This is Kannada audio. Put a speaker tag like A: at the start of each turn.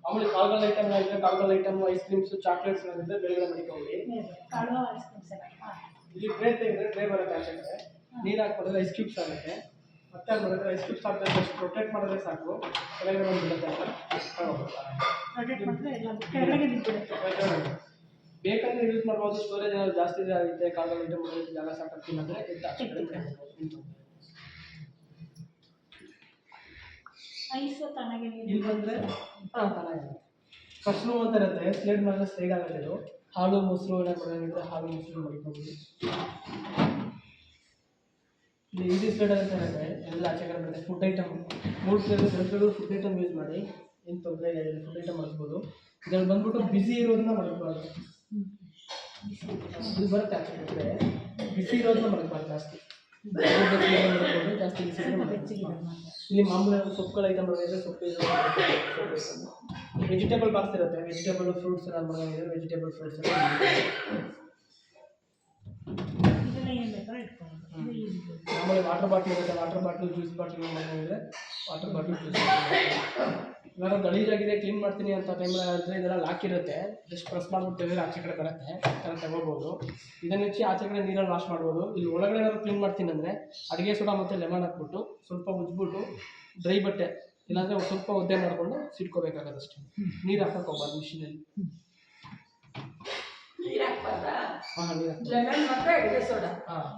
A: ಮಾಮೂಲಿ ಕಾಳುಗಳ ಐಟಮ್ ಇದ್ರೆ ಕಾಳುಗಳ ಐಟಮ್ ಐಸ್ ಕ್ರೀಮ್ಸ್ ಚಾಕ್ಲೇಟ್ಸ್ ಏನಿದ್ರೆ ಬೇರೆ ಮಡಿಕೊಳ್ಳಿ. ಇಲ್ಲಿ ಟ್ರೇ ತೆಗೆದ್ರೆ ಟ್ರೇ ಬರುತ್ತೆ ಆಚೆ ಕಡೆ ನೀರು ಹಾಕಿದ್ರೆ ಐಸ್ ಕ್ಯೂಬ್ಸ್ ಆಗುತ್ತೆ. ಮತ್ತೆ ಅದು ಬರುತ್ತೆ ಐಸ್ ಕ್ಯೂಬ್ಸ್ ಹಾಕಿದ್ರೆ ಜಸ್ಟ್ ರೊಟೇಟ್ ಮಾಡಿದ್ರೆ ಸಾಕು ಕೆಳಗಡೆ ಒಂದು ಬಿಡುತ್ತೆ ಬೇಕಂದ್ರೆ ಯೂಸ್ ಮಾಡ್ಬೋದು. ಸ್ಟೋರೇಜ್ ಏನಾದ್ರು ಜಾಸ್ತಿ ಆಗುತ್ತೆ ಕಾಳುಗಳ ಐಟಮ್ ಜಾಗ ಸಾಕಾಗ್ತಿಲ್ಲ ಅಂದರೆ ಎದ್ದು ಆಚೆ ಕಡೆ ಇಲ್ಲಿ ಬಂದರೆ ಚೆನ್ನಾಗಿದೆ. ಫಸ್ಟ್ನು ಅಂತ ಇರುತ್ತೆ ಸ್ಲೇಡ್ ಮಾಡಿದ್ರೆ ಸೈಡ್ ಆಗುತ್ತೆ. ಇದು ಹಾಲು ಮೊಸರು ಏನಾದ್ರು ಹಾಲು ಮೊಸರು ಮಡಿಕೋಬೋದು. ಇಲ್ಲಿ ಈಸಿ ಸ್ಲೇಡ್ ಅಂತ ಇರುತ್ತೆ ಎಲ್ಲ ಆಚೆ ಕಡೆ ಬರುತ್ತೆ. Food item 3 food item use ಮಾಡಿ ಏನು ತೊಂದರೆ ಇಲ್ಲ. ಫುಡ್ ಐಟಮ್ ಮಾಡಿಸ್ಬೋದು. ಇದರಲ್ಲಿ ಬಂದ್ಬಿಟ್ಟು ಬಿಸಿ ಇರೋದನ್ನ ಮಡಗಬಾರ್ದು. ಇದು ಬರುತ್ತೆ ಆಚೆ ಕಡೆ ಬಿಸಿ ಇರೋದನ್ನ ಮಡಗಬಾರ್ದು ಜಾಸ್ತಿ ಜಾಸ್ತಿ ಬಿಸಿ. ಇಲ್ಲಿ ಮಾಮೂಲಿ ಸೊಪ್ಪುಗಳ ಐಟಮ್ ಮಾಡಿದ್ರೆ ಸೊಪ್ಪು ವೆಜಿಟೇಬಲ್ ಬಾಕ್ಸ್ ಇರುತ್ತೆ. ವೆಜಿಟೇಬಲ್ ಫ್ರೂಟ್ಸ್ ಎಲ್ಲ ಮಾಡಿದ್ರೆ ವೆಜಿಟೇಬಲ್ ಫ್ರೂಟ್ಸ್ ಎಲ್ಲ ಮಾಮೂಲಿ ವಾಟರ್ ಬಾಟ್ಲ್ ಇರುತ್ತೆ. ವಾಟರ್ ಬಾಟ್ಲು ಜ್ಯೂಸ್ ಬಾಟ್ಲ್ ಮಾಡಿದ್ರೆ ವಾಟರ್ ಬಾಟ್ಲು ಜ್ಯೂಸ್ ಇವಾಗ ಗಲೀಜಾಗಿದೆ ಕ್ಲೀನ್ ಮಾಡ್ತೀನಿ ಅಂತ ಟೈಮಲ್ಲಿ ಆದರೆ ಇದೆಲ್ಲ ಲಾಕ್ ಇರುತ್ತೆ. ಜಸ್ಟ್ ಪ್ರೆಸ್ ಮಾಡ್ಬಿಟ್ಟು ಆಚೆ ಕಡೆ ಬರುತ್ತೆ ಥರ ತಗೋಬೋದು. ಇದನ್ನು ಹೆಚ್ಚಿ ಆಚೆ ಕಡೆ ನೀರಲ್ಲಿ ವಾಶ್ ಮಾಡ್ಬೋದು. ಇಲ್ಲಿ ಒಳಗಡೆ ಏನಾದ್ರು ಕ್ಲೀನ್ ಮಾಡ್ತೀನಿ ಅಂದರೆ ಅಡುಗೆ ಸೋಡಾ ಮತ್ತು ಲೆಮನ್ ಹಾಕ್ಬಿಟ್ಟು ಸ್ವಲ್ಪ ಉಜ್ಬಿಟ್ಟು ಡ್ರೈ ಬಟ್ಟೆ ಇಲ್ಲಾಂದರೆ ಸ್ವಲ್ಪ ಒದ್ದೆ ಮಾಡಿಕೊಂಡು ಸಿಟ್ಕೋಬೇಕಾಗತ್ತೆ ಅಷ್ಟೇ. ನೀರು ಹಾಕಕ್ಕೆ ಹೋಗ್ಬಾರ್ದು ಮಿಷಿನಲ್ಲಿ.
B: ನೀರು ಹಾಕ್ಬಾರ್ದಾ?
A: ಹಾಂ ನೀರು
B: ಲೆಮನ್ ಮತ್ತು ಅಡುಗೆ ಸೋಡಾ.
A: ಹಾಂ